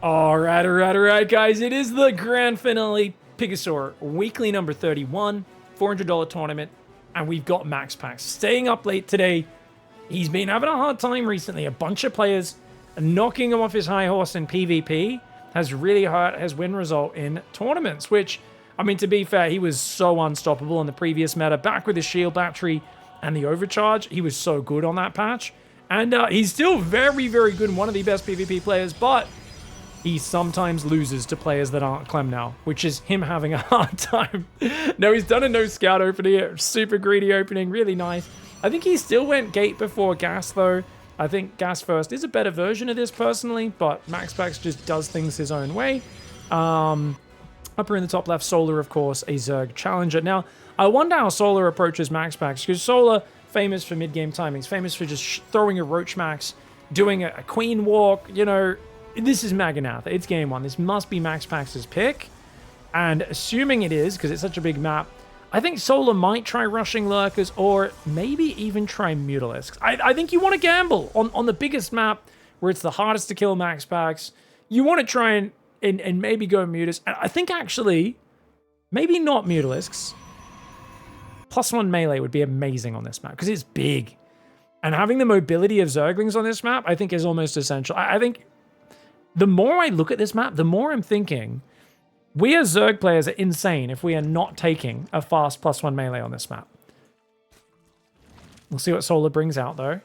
All right, guys. It is the grand finale. Pigosaur, weekly number 31, $400 tournament. And we've got MAXPAX staying up late today. He's been having a hard time recently. A bunch of players knocking him off his high horse in PvP has really hurt his win result in tournaments, which, I mean, to be fair, he was so unstoppable in the previous meta. Back with his shield battery and the overcharge, he was so good on that patch. And he's still very, very good and one of the best PvP players, but he sometimes loses to players that aren't Clem now, which is him having a hard time. No, he's done a no scout opening here. Super greedy opening, really nice. I think he still went gate before gas, though. I think gas first is a better version of this personally, but MAXPAX just does things his own way. Upper in the top left, Solar, of course, a Zerg challenger. Now, I wonder how Solar approaches MAXPAX, because Solar, famous for mid-game timings, famous for just throwing a Roach Max, doing a Queen Walk, you know. This is Maganatha. It's game one. This must be MAXPAX's pick. And assuming it is, because it's such a big map, I think Solar might try rushing Lurkers or maybe even try Mutalisks. I think you want to gamble on the biggest map where it's the hardest to kill MAXPAX. You want to try and maybe go Mutas. I think actually, maybe not Mutalisks. +1 melee would be amazing on this map because it's big. And having the mobility of Zerglings on this map, I think is almost essential. I think the more I look at this map, the more I'm thinking, we as Zerg players are insane if we are not taking a fast +1 melee on this map. We'll see what Solar brings out, though.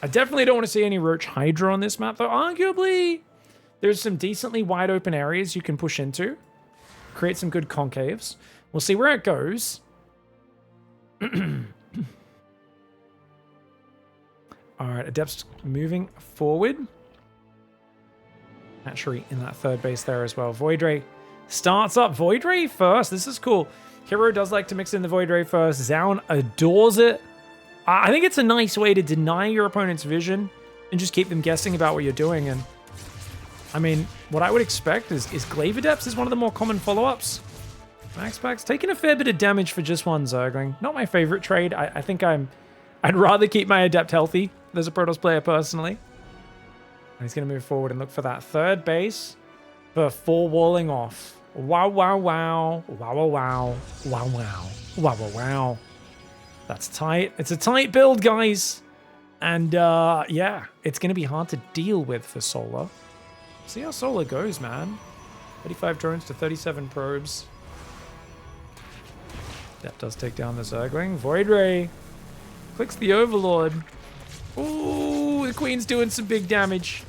I definitely don't want to see any Roach Hydra on this map, though. Arguably, there's some decently wide open areas you can push into. Create some good concaves. We'll see where it goes. All right, Adept's moving forward. Hatchery in that third base there as well. Void Ray starts up. Void Ray first. This is cool. Hero does like to mix in the Void Ray first. Zaun adores it. I think it's a nice way to deny your opponent's vision and just keep them guessing about what you're doing. And I mean, what I would expect is Glaive Adepts is one of the more common follow-ups. MAXPAX taking a fair bit of damage for just one Zergling. Not my favorite trade. I think I'd rather keep my Adept healthy as a Protoss player personally. And he's going to move forward and look for that third base before walling off. Wow, wow, wow. Wow, wow, wow. Wow, wow. Wow, wow, wow. That's tight. It's a tight build, guys. And, yeah, it's going to be hard to deal with for Solar. See how Solar goes, man. 35 drones to 37 probes. That does take down the Zergling. Void Ray clicks the Overlord. Ooh, the Queen's doing some big damage.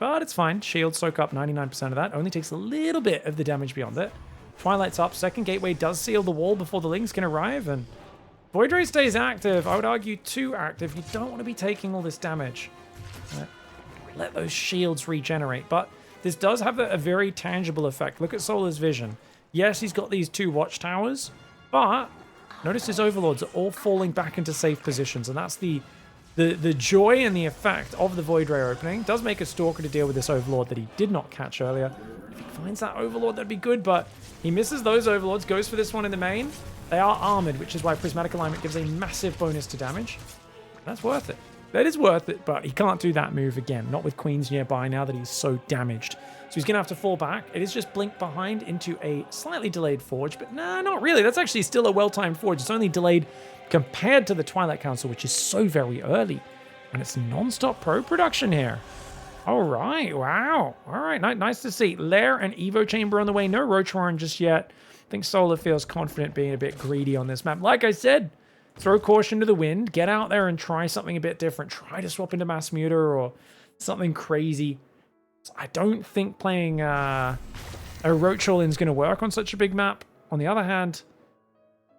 But it's fine. Shield soak up 99% of that. Only takes a little bit of the damage beyond it. Twilight's up. Second gateway does seal the wall before the Lings can arrive. And Void Ray stays active. I would argue too active. You don't want to be taking all this damage. Let those shields regenerate. But this does have a very tangible effect. Look at Solar's vision. Yes, he's got these 2 watchtowers. But notice his Overlords are all falling back into safe positions. And that's the joy and the effect of the Void Ray opening. Does make a Stalker to deal with this Overlord that he did not catch earlier. If he finds that Overlord, that'd be good, but he misses those Overlords, goes for this one in the main. They are armored, which is why Prismatic Alignment gives a massive bonus to damage. That's worth it. That is worth it, but he can't do that move again. Not with Queens nearby now that he's so damaged. So he's going to have to fall back. It is just blink behind into a slightly delayed Forge, but nah, not really. That's actually still a well-timed Forge. It's only delayed compared to the Twilight Council, which is so very early. And it's non-stop probe production here. All right, wow. All right, nice to see. Lair and Evo Chamber on the way. No Roach Warren just yet. I think Solar feels confident being a bit greedy on this map. Like I said, throw caution to the wind. Get out there and try something a bit different. Try to swap into Mass Muter or something crazy. I don't think playing a Roach All-In is going to work on such a big map. On the other hand,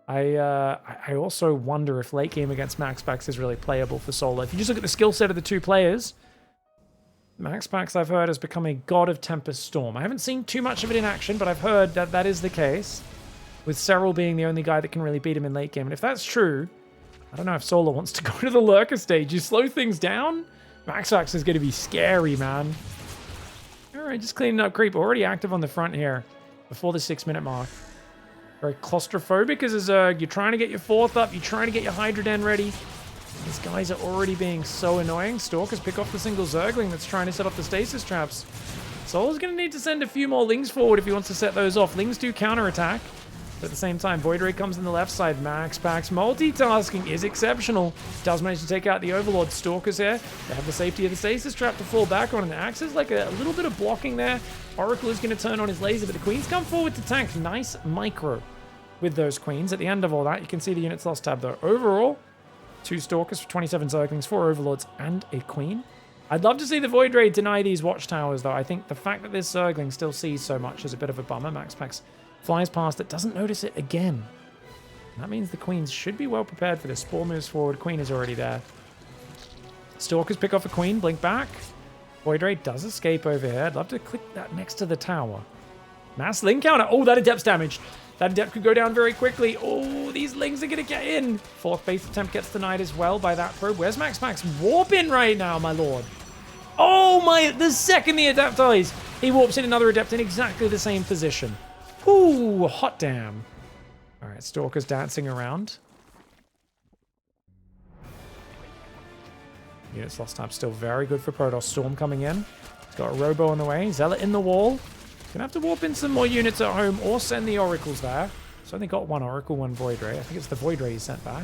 I also wonder if late game against MAXPAX is really playable for Solar. If you just look at the skill set of the 2 players, MAXPAX, I've heard, has become a god of Tempest Storm. I haven't seen too much of it in action, but I've heard that that is the case, with Serral being the only guy that can really beat him in late game. And if that's true, I don't know if Solar wants to go to the Lurker stage. You slow things down, MAXPAX is going to be scary, man. All right, just cleaning up creep. Already active on the front here before the 6-minute mark. Very claustrophobic as a Zerg. You're trying to get your 4th up. You're trying to get your Hydra Den ready. These guys are already being so annoying. Stalkers pick off the single Zergling that's trying to set off the stasis traps. Solar's going to need to send a few more Lings forward if he wants to set those off. Lings do counterattack. But at the same time, Void Ray comes in the left side. MAXPAX multitasking is exceptional. Does manage to take out the Overlord. Stalkers here. They have the safety of the stasis trap to fall back on. And the Axe is like a little bit of blocking there. Oracle is going to turn on his laser, but the Queens come forward to tank. Nice micro with those Queens. At the end of all that, you can see the units lost tab though. Overall, 2 Stalkers for 27 Zerglings, 4 Overlords, and a Queen. I'd love to see the Void Ray deny these Watchtowers, though. I think the fact that this Zergling still sees so much is a bit of a bummer. MAXPAX flies past it, doesn't notice it again. And that means the Queens should be well prepared for this. Spore moves forward, Queen is already there. Stalkers pick off a Queen, blink back. Void Ray does escape over here. I'd love to click that next to the tower. Mass Ling counter. Oh, that Adept's damaged. That Adept could go down very quickly. Oh, these Lings are going to get in. 4th base attempt gets denied as well by that probe. Where's MAXPAX? Warping right now, my lord. Oh my, the second the Adept dies, he warps in another Adept in exactly the same position. Ooh, hot damn. All right, Stalker's dancing around. Units lost tab still very good for Protoss. Storm coming in. He's got a Robo on the way. Zealot in the wall. Gonna have to warp in some more units at home or send the Oracles there. So only got 1 Oracle, 1 Void Ray. I think it's the Void Ray he sent back.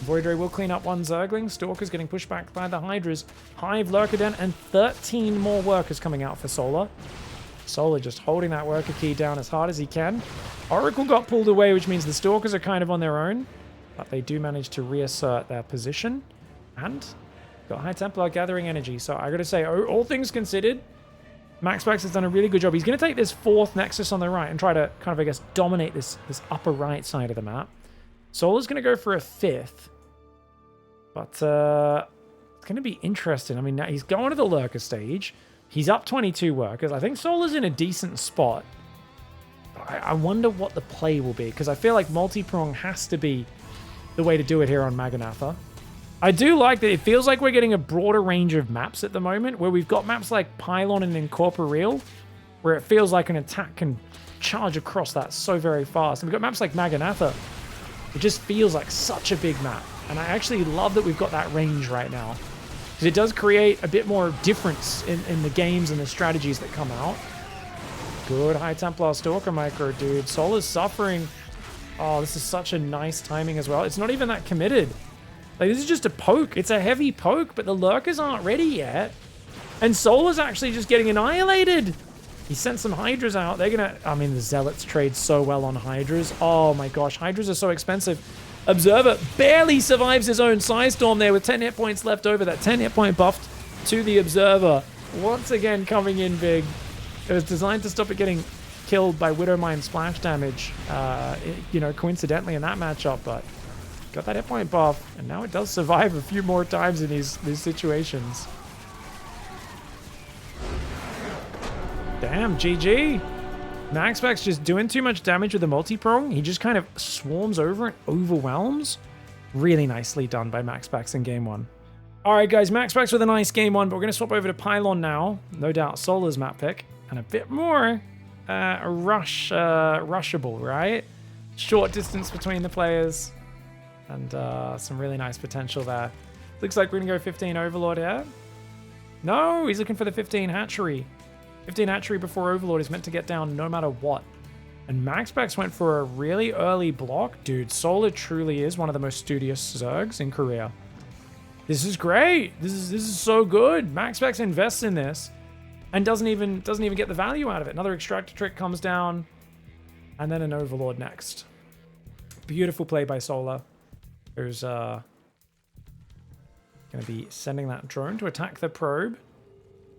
Void Ray will clean up 1 Zergling. Stalker's getting pushed back by the Hydras. Hive, Lurker Den, and 13 more workers coming out for Solar. Solar just holding that worker key down as hard as he can. Oracle got pulled away, which means the Stalkers are kind of on their own. But they do manage to reassert their position. And got High Templar gathering energy. So I gotta say, all things considered, MAXPAX has done a really good job. He's going to take this 4th Nexus on the right and try to kind of, I guess, dominate this upper right side of the map. Solar's going to go for a 5th. But it's going to be interesting. I mean, now he's going to the Lurker stage. He's up 22 workers. I think Solar's in a decent spot. I wonder what the play will be, because I feel like multi-prong has to be the way to do it here on Maganatha. I do like that it feels like we're getting a broader range of maps at the moment, where we've got maps like Pylon and Incorporeal, where it feels like an attack can charge across that so very fast. And we've got maps like Maganatha. It just feels like such a big map. And I actually love that we've got that range right now, because it does create a bit more difference in the games and the strategies that come out. Good High Templar Stalker micro, dude. Solar's suffering. Oh, this is such a nice timing as well. It's not even that committed. Like, this is just a poke. It's a heavy poke, but the Lurkers aren't ready yet. And Solar's actually just getting annihilated. He sent some Hydras out. They're going to... I mean, the Zealots trade so well on Hydras. Oh my gosh, Hydras are so expensive. Observer barely survives his own Psystorm there with 10 hit points left over. That 10 hit point buffed to the Observer. Once again, coming in big. It was designed to stop it getting killed by Widowmine splash damage, you know, coincidentally in that matchup, but... got that hit point buff, and now it does survive a few more times in these situations. Damn, GG. MAXPAX just doing too much damage with the multi-prong. He just kind of swarms over and overwhelms. Really nicely done by MAXPAX in game 1. Alright guys, MAXPAX with a nice game 1, but we're going to swap over to Pylon now. No doubt Solar's map pick. And a bit more rushable, right? Short distance between the players. And some really nice potential there. Looks like we're going to go 15 Overlord here. No, he's looking for the 15 Hatchery. 15 Hatchery before Overlord is meant to get down no matter what. And MAXPAX went for a really early block. Dude, Solar truly is one of the most studious Zergs in Korea. This is great. This is so good. MAXPAX invests in this and doesn't even get the value out of it. Another Extractor Trick comes down, and then an Overlord next. Beautiful play by Solar. Who's going to be sending that drone to attack the probe.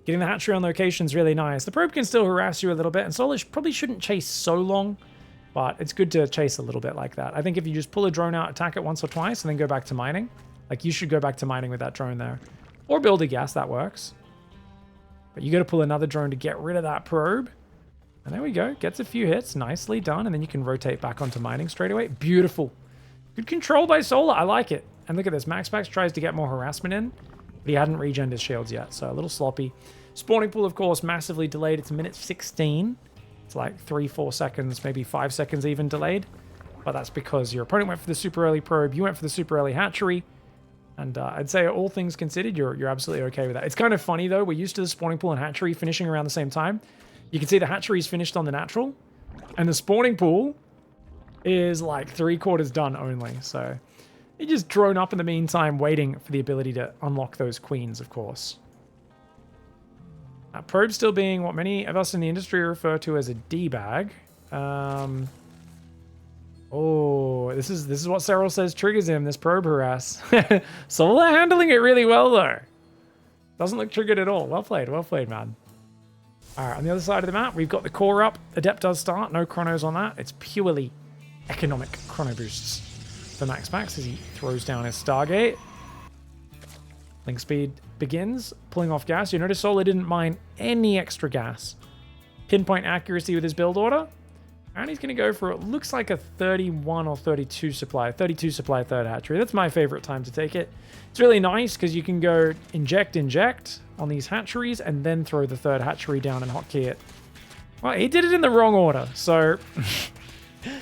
Getting the hatchery on location is really nice. The probe can still harass you a little bit, and Solar probably shouldn't chase so long, but it's good to chase a little bit like that. I think if you just pull a drone out, attack it once or twice, and then go back to mining, like you should go back to mining with that drone there. Or build a gas, that works. But you got to pull another drone to get rid of that probe. And there we go. Gets a few hits. Nicely done. And then you can rotate back onto mining straight away. Beautiful. Good control by Solar. I like it. And look at this. MAXPAX tries to get more harassment in, but he hadn't regened his shields yet, so a little sloppy. Spawning pool, of course, massively delayed. It's minute 16. It's like 3-4 seconds, maybe 5 seconds even delayed. But that's because your opponent went for the super early probe. You went for the super early hatchery. And I'd say all things considered, you're absolutely okay with that. It's kind of funny, though. We're used to the spawning pool and hatchery finishing around the same time. You can see the hatchery is finished on the natural, and the spawning pool is like 3/4 done only. So you just drone up in the meantime, waiting for the ability to unlock those queens, of course. Probe still being what many of us in the industry refer to as a D-bag. Oh, this is what Cyril says triggers him, this probe harass. Solar handling it really well, though. Doesn't look triggered at all. Well played, man. All right, on the other side of the map, we've got the core up. Adept does start. No chronos on that. It's purely economic chrono boosts for MAXPAX as he throws down his Stargate. Link speed begins, pulling off gas. You notice Solar didn't mine any extra gas. Pinpoint accuracy with his build order. And he's going to go for, it looks like a 31 or 32 supply. 32 supply third hatchery. That's my favorite time to take it. It's really nice because you can go inject on these hatcheries and then throw the third hatchery down and hotkey it. Well, he did it in the wrong order. So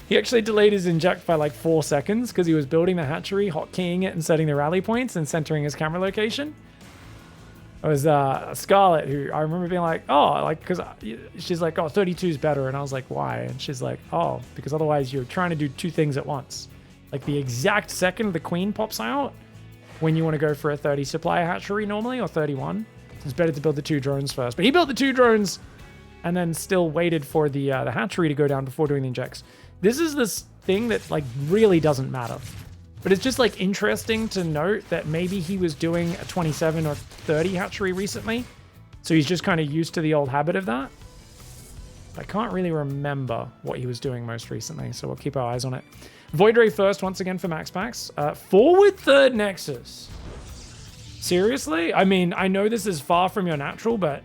he actually delayed his inject by like 4 seconds because he was building the hatchery, hotkeying it and setting the rally points and centering his camera location. It was Scarlett who I remember being like, oh, like, because she's like, oh, 32 is better. And I was like, why? And she's like, oh, because otherwise you're trying to do 2 things at once. Like the exact second the queen pops out when you want to go for a 30 supply hatchery normally, or 31. It's better to build the 2 drones first. But he built the 2 drones and then still waited for the hatchery to go down before doing the injects. This is this thing that like really doesn't matter. But it's just like interesting to note that maybe he was doing a 27 or 30 hatchery recently. So he's just kind of used to the old habit of that. I can't really remember what he was doing most recently, so we'll keep our eyes on it. Void Ray first once again for MAXPAX. Forward third Nexus. Seriously? I mean, I know this is far from your natural, but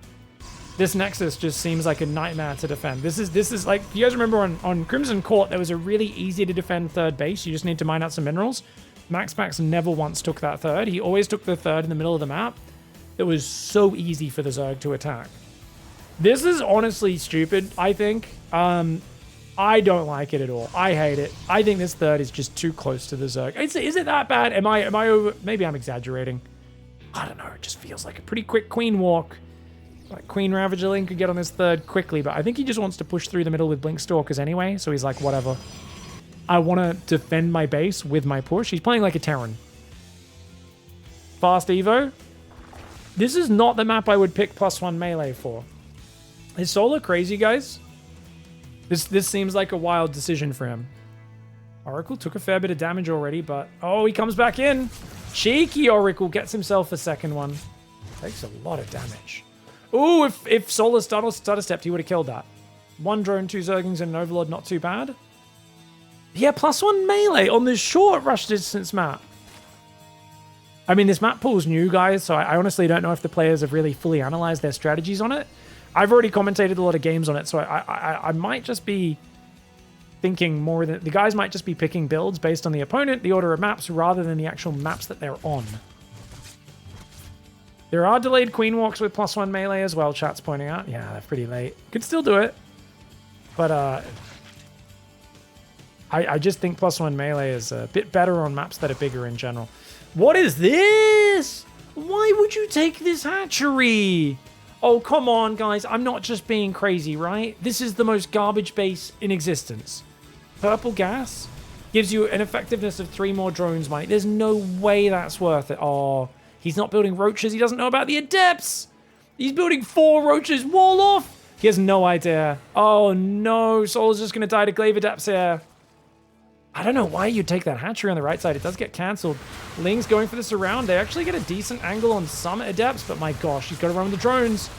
this Nexus just seems like a nightmare to defend. This is like, you guys remember on Crimson Court, there was a really easy to defend third base. You just need to mine out some minerals. MAXPAX never once took that third. He always took the third in the middle of the map. It was so easy for the Zerg to attack. This is honestly stupid, I think. I don't like it at all. I hate it. I think this third is just too close to the Zerg. Is it that bad? Am I over? Maybe I'm exaggerating. I don't know. It just feels like a pretty quick queen walk. Like Queen Ravager Link could get on this third quickly, but I think he just wants to push through the middle with Blink Stalkers anyway, so he's like, whatever. I want to defend my base with my push. He's playing like a Terran. Fast Evo. This is not the map I would pick +1 melee for. Is Solar crazy, guys? This seems like a wild decision for him. Oracle took a fair bit of damage already, but... Oh, he comes back in. Cheeky Oracle gets himself a second one. Takes a lot of damage. Ooh, if Solar stutter stepped, he would have killed that. 1 drone, 2 Zerglings, and an Overlord, not too bad. Yeah, +1 melee on this short rush distance map. I mean, this map pool's new, guys, so I honestly don't know if the players have really fully analyzed their strategies on it. I've already commentated a lot of games on it, so I might just be thinking more that the guys might just be picking builds based on the opponent, the order of maps, rather than the actual maps that they're on. There are delayed queen walks with +1 melee as well, chat's pointing out. Yeah, they're pretty late. Could still do it. But I just think +1 melee is a bit better on maps that are bigger in general. What is this? Why would you take this hatchery? Oh, come on, guys. I'm not just being crazy, right? This is the most garbage base in existence. Purple gas gives you an effectiveness of 3 more drones, Mike. There's no way that's worth it. Oh... He's not building roaches. He doesn't know about the adepts. He's building 4 roaches. Wall off. He has no idea. Oh, no. Solar's just going to die to glaive adepts here. I don't know why you'd take that hatchery on the right side. It does get cancelled. Ling's going for the surround. They actually get a decent angle on some adepts, but my gosh, he's got to run with the drones.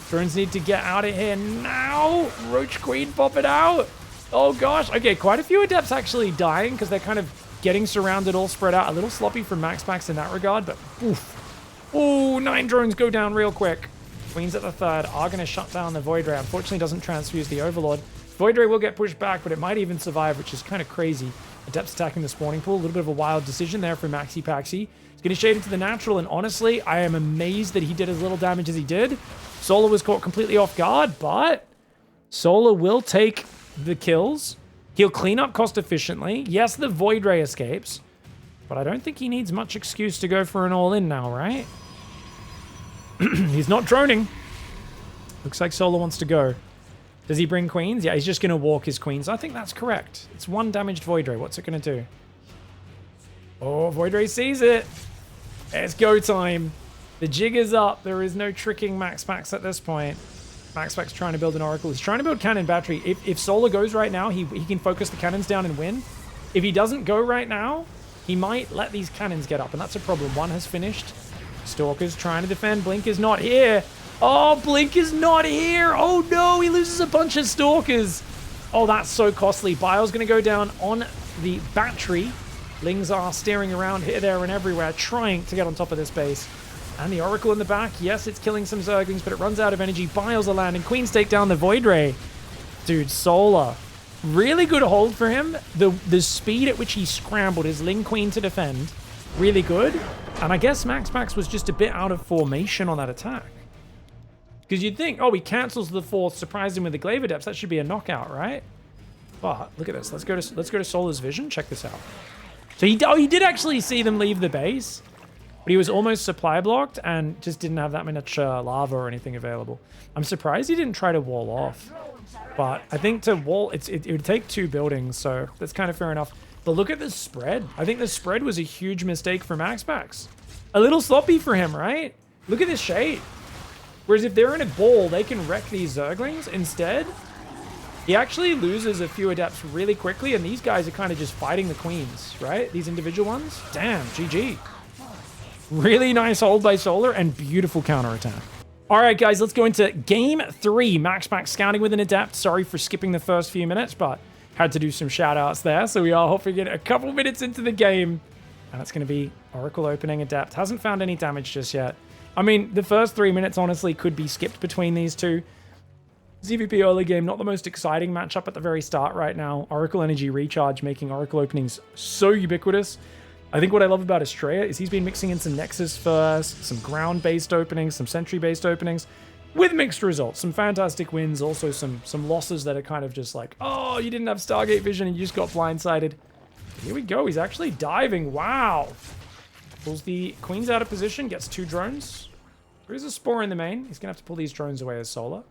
Drones need to get out of here now. Roach Queen, pop it out. Oh, gosh. Okay, quite a few adepts actually dying because they're kind of getting surrounded, all spread out. A little sloppy from MAXPAX in that regard, but oof. Ooh, 9 drones go down real quick. Queens at the third are going to shut down the Void Ray. Unfortunately, doesn't transfuse the Overlord. Void Ray will get pushed back, but it might even survive, which is kind of crazy. Adepts attacking the spawning pool. A little bit of a wild decision there for Maxi Paxi. He's going to shade into the natural, and honestly, I am amazed that he did as little damage as he did. Solar was caught completely off guard, but Solar will take the kills. He'll clean up cost efficiently. Yes, the Void Ray escapes. But I don't think he needs much excuse to go for an all-in now, right? He's not droning. Looks like Solar wants to go. Does he bring queens? Yeah, he's just going to walk his queens. I think that's correct. It's one damaged Void Ray. What's it going to do? Oh, Void Ray sees it. It's go time. The jig is up. There is no tricking MAXPAX at this point. MAXPAX trying to build an Oracle. He's trying to build cannon battery. If Solar goes right now, he can focus the cannons down and win. If he doesn't go right now, he might let these cannons get up, and that's a problem. One has finished. Stalker's trying to defend. Blink is not here. Oh, Blink is not here. Oh, no. He loses a bunch of Stalkers. Oh, that's so costly. Bio's going to go down on the battery. Lings are staring around here, there, and everywhere, trying to get on top of this base. And the Oracle in the back. Yes, it's killing some Zerglings, but it runs out of energy. Bios are landing. Queens take down the Void Ray. Dude, Solar. Really good hold for him. The speed at which he scrambled his Ling Queen to defend. Really good. And I guess MAXPAX was just a bit out of formation on that attack. Because you'd think, oh, he cancels the fourth, surprised him with the Glaive Adepts. That should be a knockout, right? But look at this. Let's go to Solar's vision. Check this out. So he did actually see them leave the base, but he was almost supply blocked and just didn't have that much lava or anything available. I'm surprised he didn't try to wall off. But I think to wall, it would take 2 buildings, so that's kind of fair enough. But look at the spread. I think the spread was a huge mistake for MAXPAX. A little sloppy for him, right? Look at this shade. Whereas if they're in a ball, they can wreck these Zerglings. Instead, he actually loses a few Adepts really quickly, and these guys are kind of just fighting the queens, right? These individual ones. Damn, GG. Really nice hold by Solar and beautiful counterattack. All right, guys, let's go into game 3. MAXPAX scouting with an Adept. Sorry for skipping the first few minutes, but had to do some shout-outs there. So we are hopefully getting a couple minutes into the game. And it's going to be Oracle opening Adept. Hasn't found any damage just yet. I mean, the first 3 minutes, honestly, could be skipped between these two. ZVP early game, not the most exciting matchup at the very start right now. Oracle Energy Recharge making Oracle openings so ubiquitous. I think what I love about Estrella is he's been mixing in some Nexus first, some ground-based openings, some Sentry-based openings, with mixed results. Some fantastic wins, also some losses that are kind of just like, oh, you didn't have Stargate vision and you just got blindsided. Here we go, he's actually diving, wow. Pulls the Queens out of position, gets 2 drones. There is a Spore in the main. He's going to have to pull these drones away as Solar.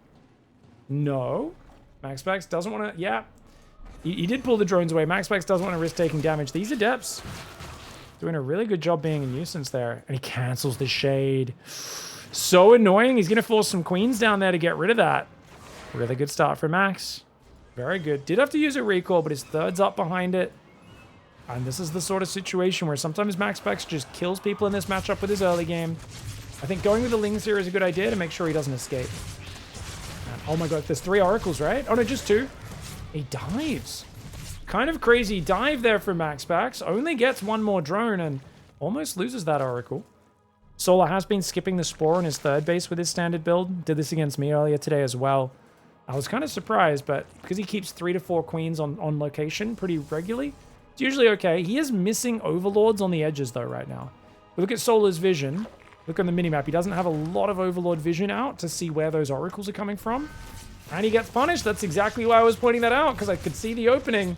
No. MAXPAX doesn't want to... Yeah. He did pull the drones away. MAXPAX doesn't want to risk taking damage. These Adepts doing a really good job being a nuisance there. And he cancels the Shade. So annoying. He's going to force some Queens down there to get rid of that. Really good start for Max. Very good. Did have to use a recall, but his third's up behind it. And this is the sort of situation where sometimes MAXPAX just kills people in this matchup with his early game. I think going with the Lings here is a good idea to make sure he doesn't escape. And, oh my god, there's 3 Oracles, right? Oh no, just 2. He dives. Kind of crazy dive there for MAXPAX. Only gets 1 more drone and almost loses that Oracle. Solar has been skipping the Spore on his 3rd base with his standard build. Did this against me earlier today as well. I was kind of surprised, but because he keeps 3 to 4 Queens on location pretty regularly, it's usually okay. He is missing Overlords on the edges, though, right now. We look at Solar's vision. Look on the minimap. He doesn't have a lot of Overlord vision out to see where those Oracles are coming from. And he gets punished. That's exactly why I was pointing that out, because I could see the opening.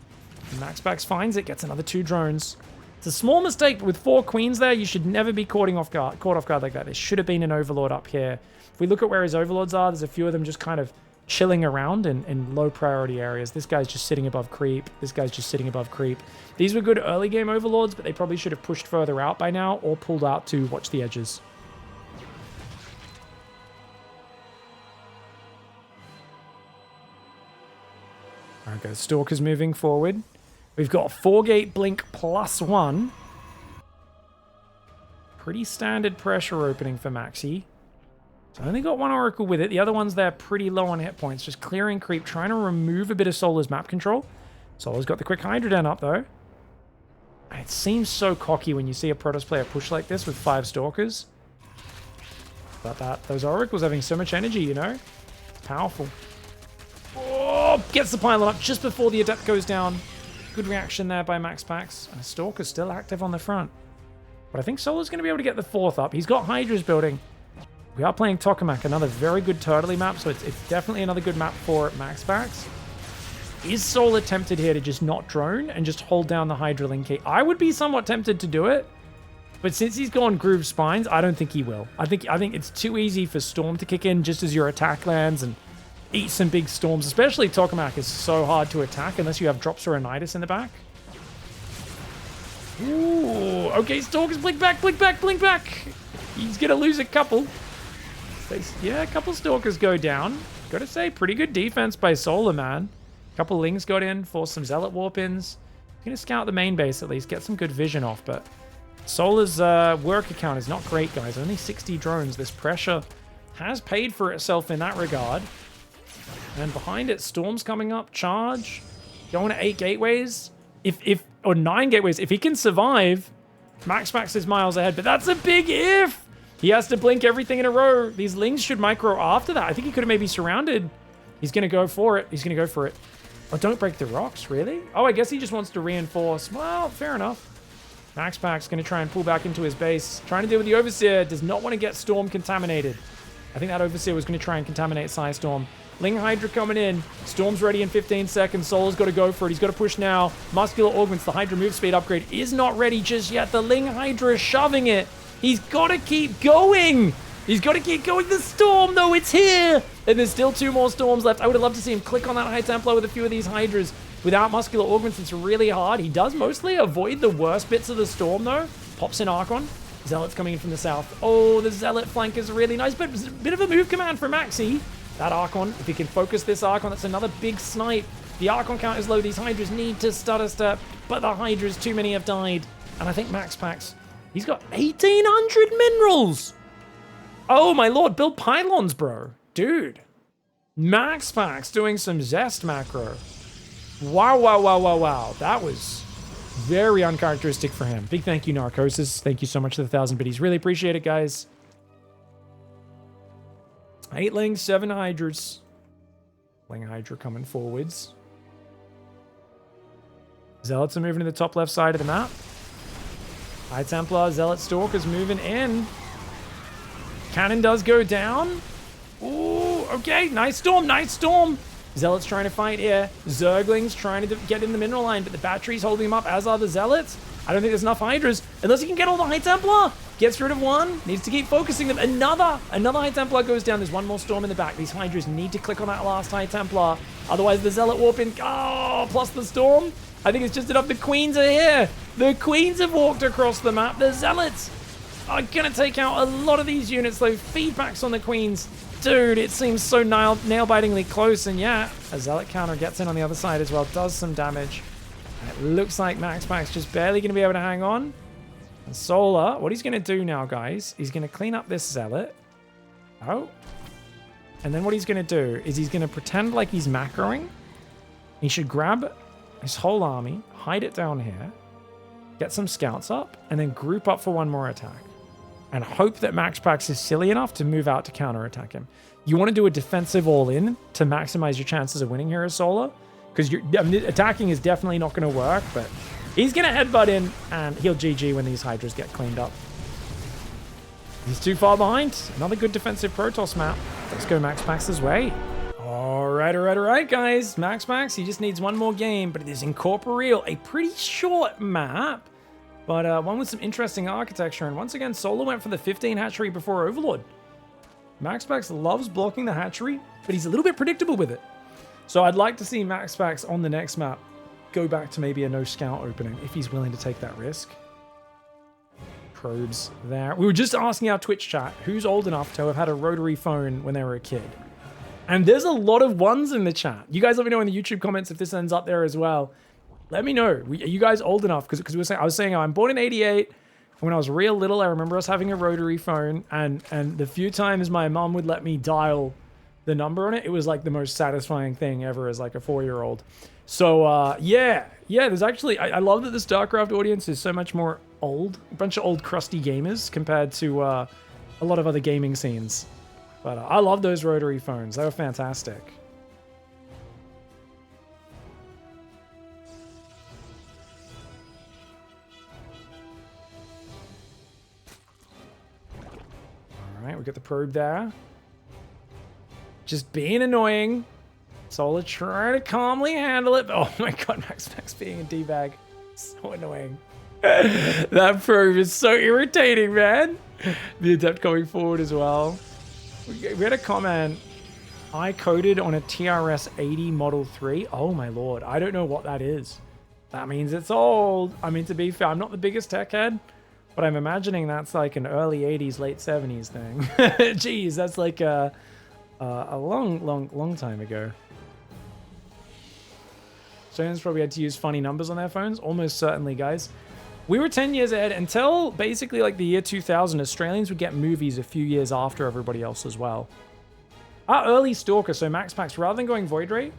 And MAXPAX finds it, gets another 2 drones. It's a small mistake, but with 4 Queens there, you should never be caught off guard like that. There should have been an Overlord up here. If we look at where his Overlords are, there's a few of them just kind of chilling around in low priority areas. This guy's just sitting above creep. This guy's just sitting above creep. These were good early game Overlords, but they probably should have pushed further out by now or pulled out to watch the edges. Okay, Stalker's moving forward. We've got 4-gate blink +1. Pretty standard pressure opening for Maxi. So only got 1 Oracle with it. The other one's there pretty low on hit points. Just clearing creep, trying to remove a bit of Solar's map control. Solar's got the quick Hydra Den up, though. And it seems so cocky when you see a Protoss player push like this with 5 Stalkers. But those Oracles having so much energy, you know? Powerful. Oh, gets the Pylon up just before the Adept goes down. Good reaction there by MAXPAX. And Stalker's still active on the front. But I think Solar's going to be able to get the 4th up. He's got Hydras building. We are playing Tokamak, another very good turtley map, so it's definitely another good map for MAXPAX. Is Solar tempted here to just not drone and just hold down the Hydra Link key? I would be somewhat tempted to do it, but since he's gone Groove Spines, I don't think he will. I think it's too easy for Storm to kick in just as your attack lands and eat some big storms. Especially Tokamak is so hard to attack unless you have Drops or a Nidus in the back. Ooh, okay, Stalkers, blink back, blink back, blink back. He's gonna lose a couple. Yeah, a couple Stalkers go down. Gotta say, pretty good defense by Solar, man. Couple Lings got in, forced some Zealot Warp-ins. Gonna scout the main base at least, get some good vision off, but Solar's work account is not great, guys. Only 60 drones. This pressure has paid for itself in that regard. And behind it, Storm's coming up, charge. Going to 8 gateways. Or 9 gateways. If he can survive, MAXPAX is miles ahead, but that's a big if. He has to blink everything in a row. These Lings should micro after that. I think he could have maybe surrounded. He's gonna go for it. He's gonna go for it. Oh, don't break the rocks, really? Oh, I guess he just wants to reinforce. Well, fair enough. MAXPAX going to try and pull back into his base. Trying to deal with the Overseer. Does not want to get Storm contaminated. I think that Overseer was going to try and contaminate Psystorm. Ling Hydra coming in. Storm's ready in 15 seconds. Solar's got to go for it. He's got to push now. Muscular Augments. The Hydra move speed upgrade is not ready just yet. The Ling Hydra is shoving it. He's got to keep going. He's got to keep going. The Storm, though, it's here. And there's still 2 more Storms left. I would have loved to see him click on that High Templar with a few of these Hydras. Without Muscular Augments, it's really hard. He does mostly avoid the worst bits of the Storm, though. Pops in Archon. Zealot's coming in from the south. Oh, the Zealot flank is really nice, but it's a bit of a move command for Maxi. That Archon, if he can focus this Archon, that's another big snipe. The Archon count is low. These Hydras need to stutter step, but the Hydras, too many have died. And I think MAXPAX, he's got 1,800 minerals. Oh, my lord, build pylons, bro. Dude. MAXPAX doing some Zest macro. Wow, wow, wow, wow, wow. That was very uncharacteristic for him. Big thank you, Narcosis. Thank you so much for the 1,000 biddies. Really appreciate it, guys. 8 Lings, 7 Hydras. Ling Hydra coming forwards. Zealots are moving to the top left side of the map. High Templar, Zealot Stalkers moving in. Cannon does go down. Ooh, okay. Nice storm, nice storm. Zealots trying to fight here. Zergling's trying to get in the mineral line, but the battery's holding him up, as are the Zealots. I don't think there's enough Hydras, unless he can get all the High Templar. Gets rid of one, needs to keep focusing them. Another High Templar goes down. There's one more Storm in the back. These Hydras need to click on that last High Templar. Otherwise, the Zealot warp in. Oh, plus the Storm. I think it's just enough. The Queens are here. The Queens have walked across the map. The Zealots are going to take out a lot of these units, though. Feedbacks on the Queens. Dude, it seems so nail-bitingly close. And yeah, a Zealot counter gets in on the other side as well. Does some damage. And it looks like MAXPAX just barely going to be able to hang on. And Solar, what he's going to do now, guys, he's going to clean up this Zealot. Oh. And then what he's going to do is he's going to pretend like he's macroing. He should grab his whole army, hide it down here, get some scouts up, and then group up for one more attack. And hope that MAXPAX is silly enough to move out to counterattack him. You want to do a defensive all-in to maximize your chances of winning here as Solar. Because attacking is definitely not going to work, but he's going to headbutt in, and he'll GG when these Hydras get cleaned up. He's too far behind. Another good defensive Protoss map. Let's go MAXPAX's way. All right, guys. MAXPAX, he just needs one more game, but it is Incorporeal, a pretty short map, but one with some interesting architecture. And once again, Solar went for the 15 hatchery before Overlord. MAXPAX loves blocking the hatchery, but he's a little bit predictable with it. So I'd like to see MAXPAX on the next map go back to maybe a no scout opening if he's willing to take that risk. Probes there. We were just asking our Twitch chat who's old enough to have had a rotary phone when they were a kid. And there's a lot of ones in the chat. You guys let me know in the YouTube comments if this ends up there as well. Let me know. Are you guys old enough? Because I was saying I'm born in 88. When I was real little, I remember us having a rotary phone. And the few times my mom would let me dial the number on it, it was like the most satisfying thing ever as like a 4-year-old. So yeah, there's actually, I love that the StarCraft audience is so much more old. A bunch of old crusty gamers compared to a lot of other gaming scenes. But I love those rotary phones. They were fantastic. All right, we got the probe there. Just being annoying. Solar trying to calmly handle it. Oh my god, MAXPAX being a D-bag. So annoying. That probe is so irritating, man. The Adept coming forward as well. We had a comment. I coded on a TRS 80 Model 3. Oh my lord. I don't know what that is. That means it's old. I mean, to be fair, I'm not the biggest tech head, but I'm imagining that's like an early 80s, late 70s thing. Jeez, that's like a long time ago. Australians probably had to use funny numbers on their phones. Almost certainly, guys. We were 10 years ahead until basically like the year 2000. Australians would get movies a few years after everybody else as well. Our early Stalker, so MAXPAX, rather than going Void Ray,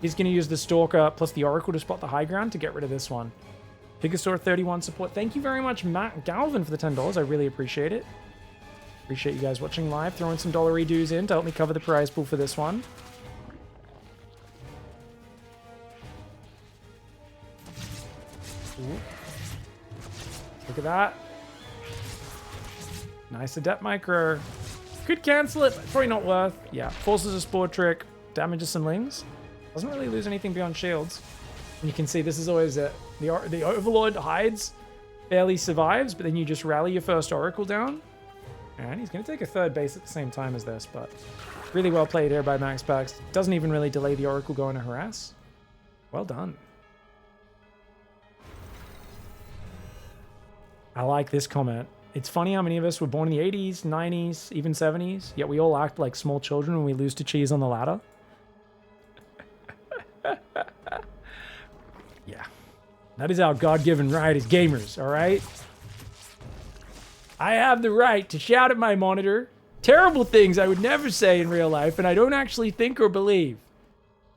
he's going to use the Stalker plus the Oracle to spot the high ground to get rid of this one. Pigosaur 31 support. Thank you very much, Matt Galvin, for the $10. I really appreciate it. Appreciate you guys watching live, throwing some $1 dues in to help me cover the prize pool for this one. Ooh. Look at that. Nice Adept Micro. Could cancel it, but probably not worth. Yeah, forces a Spore Trick, damages some Lings. Doesn't really lose anything beyond shields. And you can see this is always it. The Overlord hides, barely survives, but then you just rally your first Oracle down. And he's going to take a third base at the same time as this, but really well played here by MAXPAX. Doesn't even really delay the Oracle going to harass. Well done. I like this comment. It's funny how many of us were born in the 80s, 90s, even 70s, yet we all act like small children when we lose to cheese on the ladder. Yeah. That is our God-given right as gamers, all right? I have the right to shout at my monitor terrible things I would never say in real life, and I don't actually think or believe.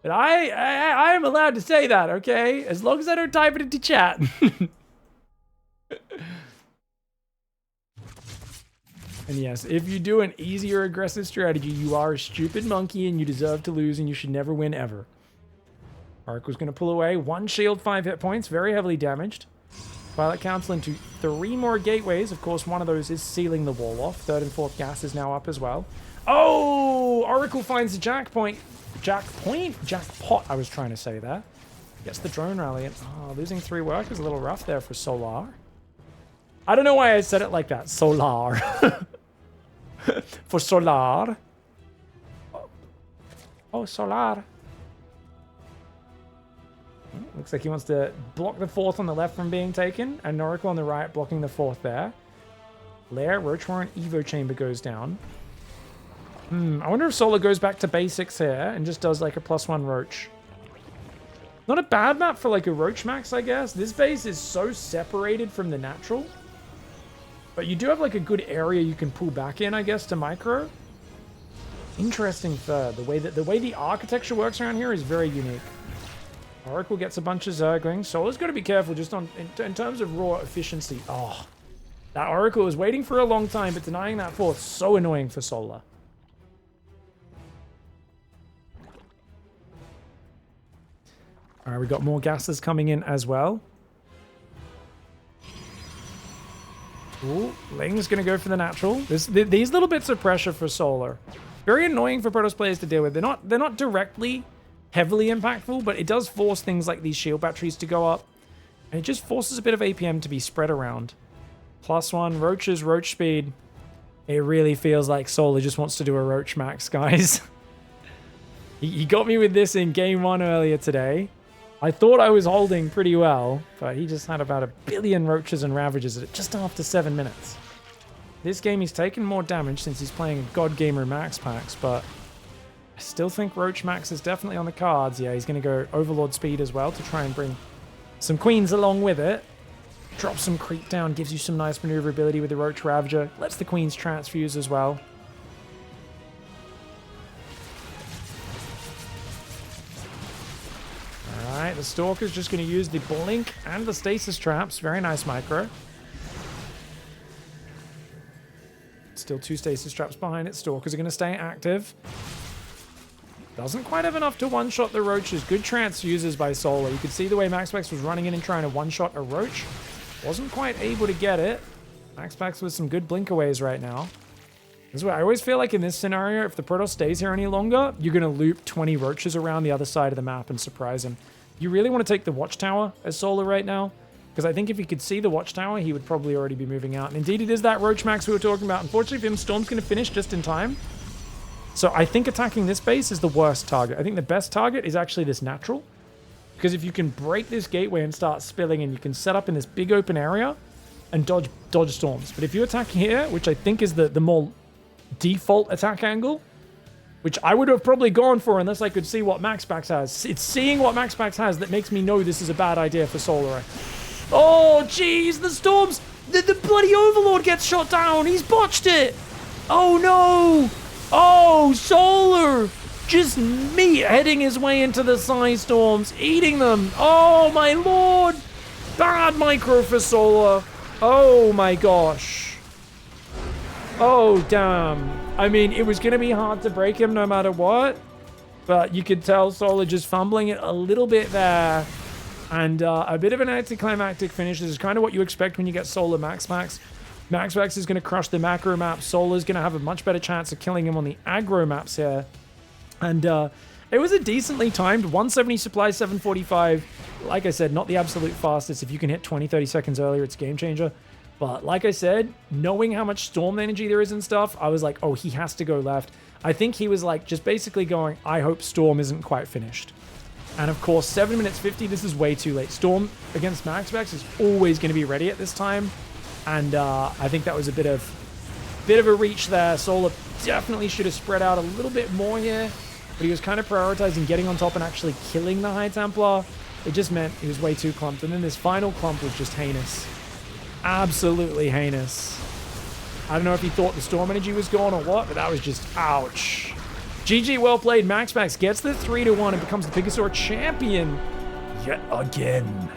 But I am allowed to say that, okay? As long as I don't type it into chat. And yes, if you do an easy or aggressive strategy, you are a stupid monkey and you deserve to lose and you should never win ever. Oracle's going to pull away. 1 shield, 5 hit points. Very heavily damaged. Pilot Council into 3 more gateways. Of course, one of those is sealing the wall off. 3rd and 4th gas is now up as well. Oh! Oracle finds the jackpot, I was trying to say there. Gets the drone rally. And, oh, losing 3 workers. A little rough there for Solar. I don't know why I said it like that. Solar. For Solar. Oh, Solar. Looks like he wants to block the 4th on the left from being taken. And Oracle on the right blocking the 4th there. Lair, Roach Warren, Evo Chamber goes down. I wonder if Solar goes back to basics here and just does like a +1 Roach. Not a bad map for like a Roach Max, I guess. This base is so separated from the natural. But you do have like a good area you can pull back in, I guess, to micro. Interesting third. The way the architecture works around here is very unique. Oracle gets a bunch of Zerglings. Solar's got to be careful just in terms of raw efficiency. Oh, that Oracle was waiting for a long time, but denying that 4th, so annoying for Solar. All right, we got more gases coming in as well. Ooh, Ling's going to go for the natural. These little bits of pressure for Solar. Very annoying for Protoss players to deal with. They're not directly heavily impactful, but it does force things like these shield batteries to go up. And it just forces a bit of APM to be spread around. +1, Roaches, Roach speed. It really feels like Solar just wants to do a Roach Max, guys. He got me with this in game 1 earlier today. I thought I was holding pretty well, but he just had about 1 billion Roaches and Ravages at just after 7 minutes. This game he's taken more damage since he's playing God Gamer MAXPAX, but I still think Roach Max is definitely on the cards. Yeah, he's going to go Overlord speed as well to try and bring some Queens along with it. Drop some creep down, gives you some nice maneuverability with the Roach Ravager. Lets the Queens transfuse as well. Alright, the Stalker's just going to use the Blink and the Stasis Traps. Very nice micro. Still 2 Stasis Traps behind it. Stalkers are going to stay active. Doesn't quite have enough to one-shot the Roaches. Good transfuses by Solar. You could see the way MAXPAX was running in and trying to one-shot a Roach. Wasn't quite able to get it. MAXPAX with some good blink-aways right now. This is why I always feel like in this scenario, if the Protoss stays here any longer, you're going to loop 20 roaches around the other side of the map and surprise him. You really want to take the Watchtower as Solar right now, because I think if he could see the Watchtower, he would probably already be moving out. And indeed, it is that Roach Max we were talking about. Unfortunately for him, Storm's going to finish just in time. So I think attacking this base is the worst target. I think the best target is actually this natural. Because if you can break this gateway and start spilling, and you can set up in this big open area and dodge storms. But if you attack here, which I think is the more default attack angle, which I would have probably gone for unless I could see what MAXPAX has. It's seeing what MAXPAX has that makes me know this is a bad idea for Solar. Oh, jeez, the storms! The bloody Overlord gets shot down! He's botched it! Oh, no! Oh, Solar! Just meat heading his way into the Psy Storms, eating them. Oh, my lord. Bad micro for Solar. Oh, my gosh. Oh, damn. I mean, it was going to be hard to break him no matter what. But you could tell Solar just fumbling it a little bit there. And a bit of an anticlimactic finish. This is kind of what you expect when you get Solar MAXPAX. MAXPAX is going to crush the macro map. Solar's going to have a much better chance of killing him on the aggro maps here. And it was a decently timed 170 supply, 745. Like I said, not the absolute fastest. If you can hit 20, 30 seconds earlier, it's a game changer. But like I said, knowing how much storm energy there is and stuff, I was like, oh, he has to go left. I think he was like just basically going, I hope Storm isn't quite finished. And of course, 7 minutes 50, this is way too late. Storm against MAXPAX is always going to be ready at this time. And I think that was a bit of a reach there. Solar definitely should have spread out a little bit more here. But he was kind of prioritizing getting on top and actually killing the High Templar. It just meant he was way too clumped. And then this final clump was just heinous. Absolutely heinous. I don't know if he thought the storm energy was gone or what, but that was just ouch. GG, well played. MAXPAX gets the 3-1 and becomes the Pigosaur champion yet again.